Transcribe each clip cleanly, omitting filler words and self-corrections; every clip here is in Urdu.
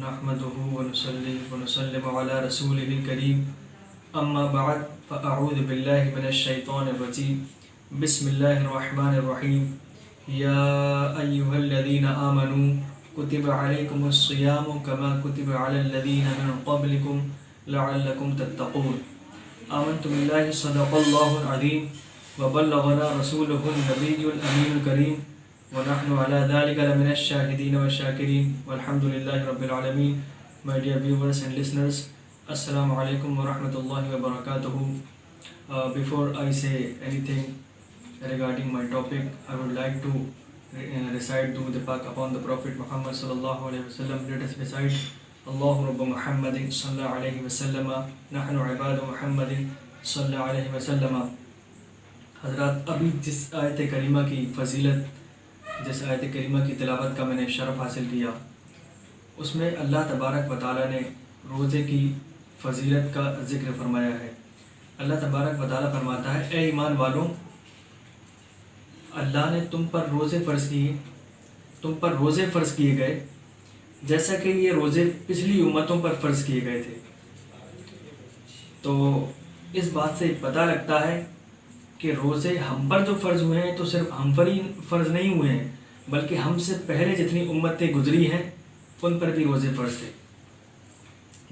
نحمده ونصلي ونسلم على رسوله الكريم اما بعد فاعوذ بالله من الشيطان الرجيم بسم الله الرحمن الرحيم يا ايها الذين آمنوا كتب عليكم الصيام كما كتب على الذين من قبلكم لعلكم تتقون آمنت بالله صدق الله العظيم وبلغنا رسوله النبي الأمين الكريم ونحن على ذلك لمن الشاهدين والشاكرين والحمد لله رب العالمين. My dear viewers and listeners, Assalamu alaikum wa rahmatullahi wa barakatuhu. Before I say anything regarding my topic, I would like to recite the Pak upon the Prophet Muhammad sallallahu alaihi wasallam. Let us recite Allahu Rabba Muhammadin sallallahu alaihi wasallam nahnu ibadu Muhammadin sallallahu alaihi wasallam. حضرات، ابھی جس آیت کریمہ کی فضیلت، جس آیت کریمہ کی تلاوت کا میں نے شرف حاصل کیا، اس میں اللہ تبارک و تعالیٰ نے روزے کی فضیلت کا ذکر فرمایا ہے. اللہ تبارک و تعالیٰ فرماتا ہے، اے ایمان والوں، اللہ نے تم پر روزے فرض کیے گئے جیسا کہ یہ روزے پچھلی امتوں پر فرض کیے گئے تھے. تو اس بات سے پتہ لگتا ہے کہ روزے ہم پر جو فرض ہوئے ہیں تو صرف ہم پر ہی فرض نہیں ہوئے ہیں، بلکہ ہم سے پہلے جتنی امتیں گزری ہیں ان پر بھی روزے فرض تھے.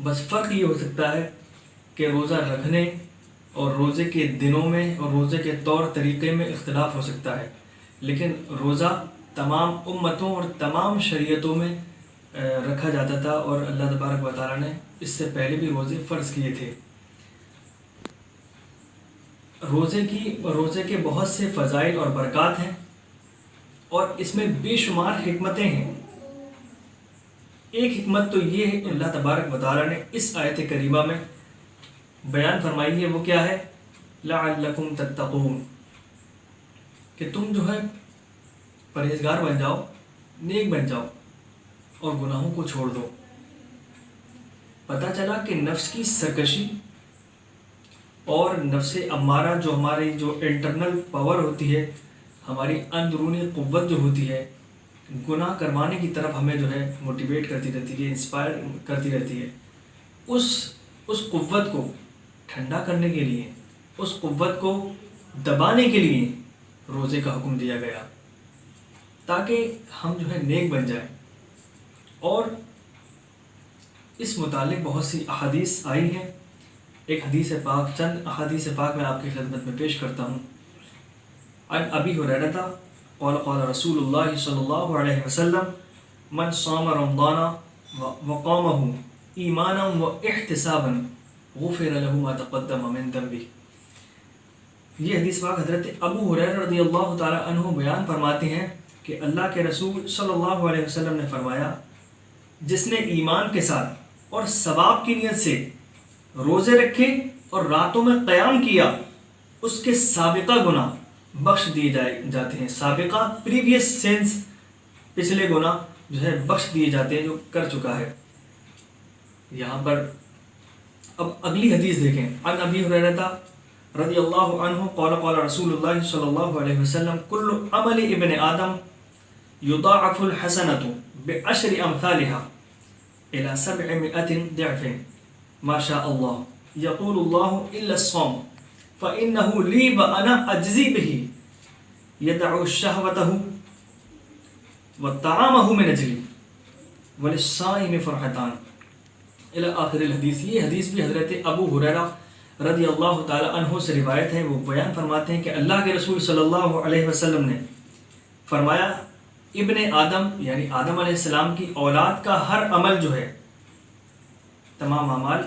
بس فرق یہ ہو سکتا ہے کہ روزہ رکھنے اور روزے کے دنوں میں اور روزے کے طور طریقے میں اختلاف ہو سکتا ہے، لیکن روزہ تمام امتوں اور تمام شریعتوں میں رکھا جاتا تھا، اور اللہ تبارک و تعالیٰ نے اس سے پہلے بھی روزے فرض کیے تھے. روزے کے بہت سے فضائل اور برکات ہیں، اور اس میں بے شمار حکمتیں ہیں. ایک حکمت تو یہ ہے کہ اللہ تبارک و تعالیٰ نے اس آیت کریمہ میں بیان فرمائی ہے، وہ کیا ہے؟ لعلکم تتقون، کہ تم جو ہے پرہیزگار بن جاؤ، نیک بن جاؤ اور گناہوں کو چھوڑ دو. پتہ چلا کہ نفس کی سرکشی اور نفس امارہ، جو ہماری جو انٹرنل پاور ہوتی ہے، ہماری اندرونی قوت جو ہوتی ہے، گناہ کروانے کی طرف ہمیں جو ہے موٹیویٹ کرتی رہتی ہے، انسپائر کرتی رہتی ہے. اس قوت کو ٹھنڈا کرنے کے لیے، اس قوت کو دبانے کے لیے روزے کا حکم دیا گیا، تاکہ ہم جو ہے نیک بن جائیں. اور اس متعلق بہت سی احادیث آئی ہیں. ایک حدیث پاک، چند احادیث پاک میں آپ کی خدمت میں پیش کرتا ہوں. عن ابی ہریرہ قال قال رسول اللہ صلی اللہ علیہ وسلم من صام رمضان وقامہ ایمانا واحتسابا غفر له ما تقدم من ذنبہ. یہ حدیث پاک حضرت ابو ہریرہ رضی اللہ تعالی عنہ بیان فرماتے ہیں کہ اللہ کے رسول صلی اللہ علیہ وسلم نے فرمایا، جس نے ایمان کے ساتھ اور ثواب کی نیت سے روزے رکھے اور راتوں میں قیام کیا، اس کے سابقہ گناہ بخش دیے جاتے ہیں. سابقہ پریویس سینس، پچھلے گناہ جو ہے بخش دیے جاتے ہیں جو کر چکا ہے. یہاں پر اب اگلی حدیث دیکھیں. عن ابی ہریرہ رضی اللہ عنہ قال قال رسول اللہ صلی اللہ علیہ وسلم کل عمل ابن آدم یضاعف الحسنۃ بعشر امثالها الى 700 ضعف ما شاء اللہ یقول اللہ الا الصوم فانه لی وانا اجزی به یدع شهوته وطعامه من اجلی وللصائم فرحتان الى آخر الحدیث. یہ حدیث بھی حضرت ابو ہریرہ رضی اللہ تعالی عنہ سے روایت ہے. وہ بیان فرماتے ہیں کہ اللہ کے رسول صلی اللہ علیہ وسلم نے فرمایا، ابن آدم یعنی آدم علیہ السلام کی اولاد کا ہر عمل جو ہے، تمام اعمال،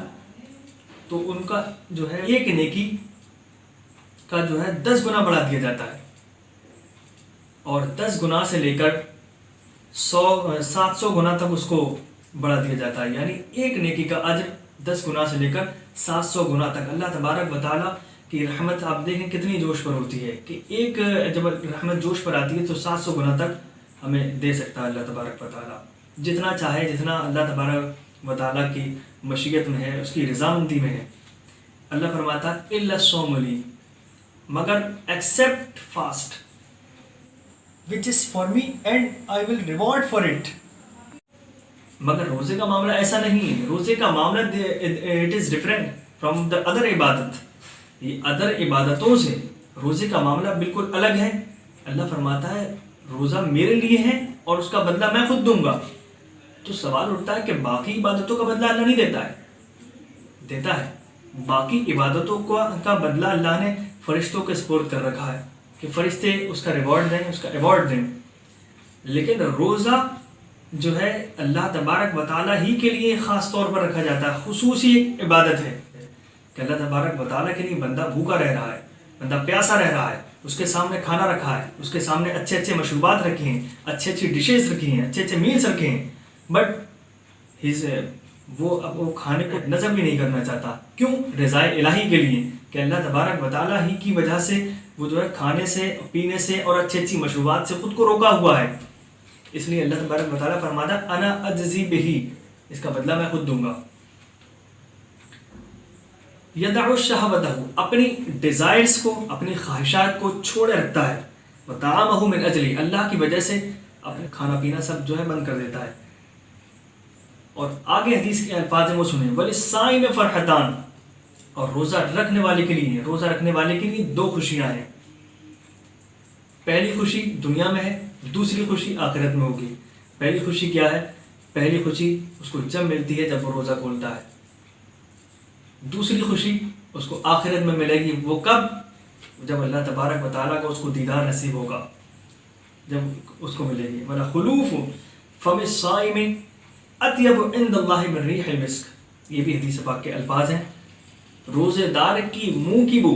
تو ان کا جو ہے ایک نیکی کا جو ہے 10 گنا بڑھا دیا جاتا ہے، اور 10 گنا سے لے کر 700 گنا تک اس کو بڑھا دیا جاتا ہے. یعنی ایک نیکی کا اجر 10 گنا سے لے کر 700 گنا تک. اللہ تبارک و تعالیٰ کی رحمت آپ دیکھیں کتنی جوش پر ہوتی ہے، کہ ایک جب رحمت جوش پر آتی ہے تو 700 گنا تک ہمیں دے سکتا ہے اللہ تبارک و تعالیٰ، جتنا چاہے، جتنا اللہ تبارک و تعالیٰ کی مشیت میں ہے، اس کی رضامندی میں ہے. اللہ فرماتا ہے الا الصوم لی، مگر accept fast which is for me and I will reward for it. مگر روزے کا معاملہ ایسا نہیں ہے. روزے کا معاملہ it is different from the other عبادت. یہ ادر عبادتوں سے روزے کا معاملہ بالکل الگ ہے. اللہ فرماتا ہے روزہ میرے لیے ہے اور اس کا بدلہ میں خود دوں گا. تو سوال اٹھتا ہے کہ باقی عبادتوں کا بدلہ اللہ نہیں دیتا ہے؟ دیتا ہے. باقی عبادتوں کا بدلہ اللہ نے فرشتوں کے سپرد کر رکھا ہے کہ فرشتے اس کا ریوارڈ دیں، اس کا ایوارڈ دیں. لیکن روزہ جو ہے اللہ تبارک و تعالیٰ ہی کے لیے خاص طور پر رکھا جاتا ہے. خصوصی عبادت ہے کہ اللہ تبارک و تعالیٰ کے لیے بندہ بھوکا رہ رہا ہے، بندہ پیاسا رہ رہا ہے، اس کے سامنے کھانا رکھا ہے، اس کے سامنے اچھے اچھے مشروبات رکھے ہیں، اچھی اچھی ڈشز رکھی ہیں، اچھے اچھے میلز رکھے ہیں، بٹ وہ کھانے کو نظم بھی نہیں کرنا چاہتا. کیوں؟ رضائے الہی کے لیے کہ اللہ تبارک و تعالیٰ ہی کی وجہ سے وہ جو ہے کھانے سے، پینے سے اور اچھی اچھی مشروبات سے خود کو روکا ہوا ہے. اس لیے اللہ تبارک و تعالیٰ فرماتا انا اجزی بہی، اس کا بدلہ میں خود دوں گا. یدع شہوتہ، اپنی ڈیزائرز کو، اپنی خواہشات کو چھوڑے رکھتا ہے. وطعامہ من اجلی، اللہ کی وجہ سے اپنے کھانا پینا سب جو ہے بند کر دیتا ہے. اور آگے حدیث کے الفاظ وہ سنیں، وللصائم فرحتان، اور روزہ رکھنے والے کے لیے دو خوشیاں ہیں. پہلی خوشی دنیا میں ہے، دوسری خوشی آخرت میں ہوگی. پہلی خوشی کیا ہے؟ پہلی خوشی اس کو جب ملتی ہے جب وہ روزہ کھولتا ہے. دوسری خوشی اس کو آخرت میں ملے گی. وہ کب؟ جب اللہ تبارک و تعالیٰ کا اس کو دیدار نصیب ہوگا، جب اس کو ملے گی. خلوف فم الصائم اطیب عند اللہ من ریح المسک، یہ بھی حدیث پاک کے الفاظ ہیں. روزے دار کی منہ کی بو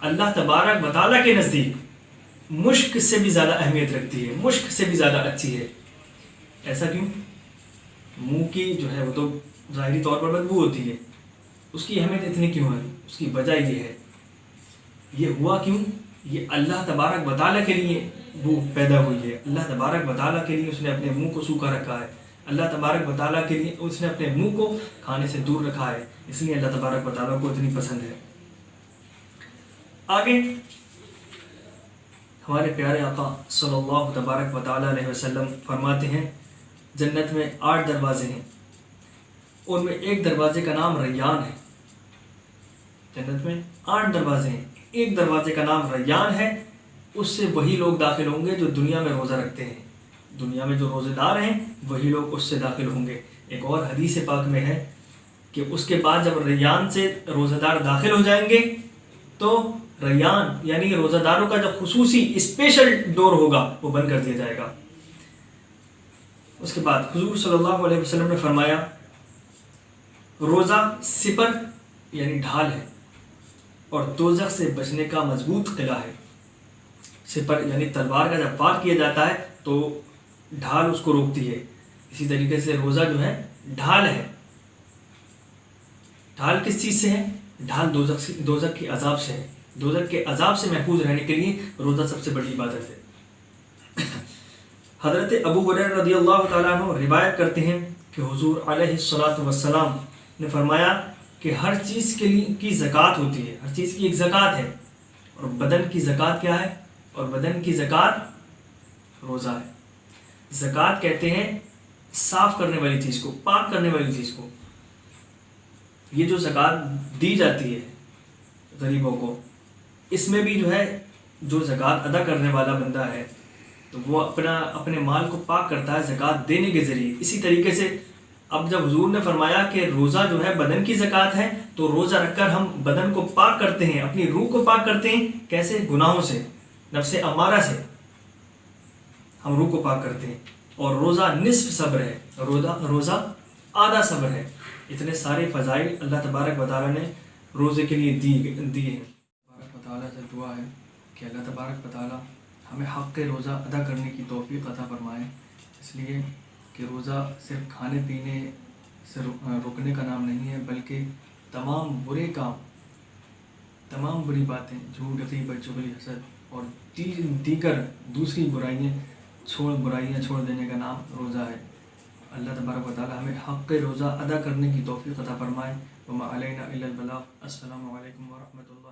اللہ تبارک و تعالیٰ کے نزدیک مشک سے بھی زیادہ اہمیت رکھتی ہے، مشک سے بھی زیادہ اچھی ہے. ایسا کیوں؟ منہ کی جو ہے وہ تو ظاہری طور پر بدبو ہوتی ہے، اس کی اہمیت اتنی کیوں ہے؟ اس کی وجہ یہ ہے، یہ ہوا کیوں؟ یہ اللہ تبارک و تعالیٰ کے لیے وہ پیدا ہوئی ہے. اللہ تبارک و تعالیٰ کے لیے اس نے اپنے منہ کو سوکھا رکھا ہے. اللہ تبارک و تعالیٰ کے لیے اس نے اپنے منہ کو کھانے سے دور رکھا ہے. اس لیے اللہ تبارک و تعالیٰ کو اتنی پسند ہے. آگے ہمارے پیارے آقا صلی اللہ تبارک و تعالیٰ علیہ وسلم فرماتے ہیں جنت میں 8 دروازے ہیں، ان میں ایک دروازے کا نام ریان ہے. جنت میں 8 دروازے ہیں، ایک دروازے کا نام ریان ہے. اس سے وہی لوگ داخل ہوں گے جو دنیا میں روزہ رکھتے ہیں. دنیا میں جو روزے دار ہیں وہی لوگ اس سے داخل ہوں گے. ایک اور حدیث پاک میں ہے کہ اس کے بعد جب ریان سے روزہ دار داخل ہو جائیں گے تو ریان یعنی روزہ داروں کا جو خصوصی اسپیشل ڈور ہوگا وہ بند کر دیا جائے گا. اس کے بعد حضور صلی اللہ علیہ وسلم نے فرمایا روزہ سپر یعنی ڈھال ہے اور دوزخ سے بچنے کا مضبوط قلعہ ہے. سپر یعنی تلوار کا جب وار کیا جاتا ہے تو ڈھال اس کو روکتی ہے، اسی طریقے سے روزہ جو ہے ڈھال ہے. ڈھال کس چیز سے ہے؟ ڈھال دوزخ کے عذاب سے ہے. دوزخ کے عذاب سے محفوظ رہنے کے لیے روزہ سب سے بڑی عبادت ہے. حضرت ابو ہریرہ رضی اللہ تعالیٰ عنہ روایت کرتے ہیں کہ حضور علیہ الصلاۃ والسلام نے فرمایا کہ ہر چیز کے لیے کی زکوٰۃ ہوتی ہے، ہر چیز کی ایک زکوٰۃ ہے، اور بدن کی زکوٰۃ کیا ہے؟ اور بدن کی زکوٰۃ روزہ ہے. زکوٰۃ کہتے ہیں صاف کرنے والی چیز کو، پاک کرنے والی چیز کو. یہ جو زکوٰۃ دی جاتی ہے غریبوں کو، اس میں بھی جو ہے جو زکوٰۃ ادا کرنے والا بندہ ہے تو وہ اپنے مال کو پاک کرتا ہے زکوٰۃ دینے کے ذریعے. اسی طریقے سے اب جب حضور نے فرمایا کہ روزہ جو ہے بدن کی زکوٰۃ ہے تو روزہ رکھ کر ہم بدن کو پاک کرتے ہیں، اپنی روح کو پاک کرتے ہیں. کیسے؟ گناہوں سے، نفس امارہ سے ہم روح کو پاک کرتے ہیں. اور روزہ نصف صبر ہے، روزہ آدھا صبر ہے. اتنے سارے فضائل اللہ تبارک و تعالیٰ نے روزے کے لیے دیے ہیں. تبارک و تعالیٰ سے دعا ہے کہ اللہ تبارک و تعالیٰ ہمیں حق روزہ ادا کرنے کی توفیق عطا فرمائے. اس لیے کہ روزہ صرف کھانے پینے سے رکنے کا نام نہیں ہے، بلکہ تمام برے کام، تمام بری باتیں، جھوٹ، غیبت، چغلی، حسد اور دیگر دوسری برائیاں چھوڑ دینے کا نام روزہ ہے. اللہ تبارک و تعالی ہمیں حق روزہ ادا کرنے کی توفیق عطا فرمائے. وما علینا الا البلاغ. السلام علیکم ورحمۃ اللہ.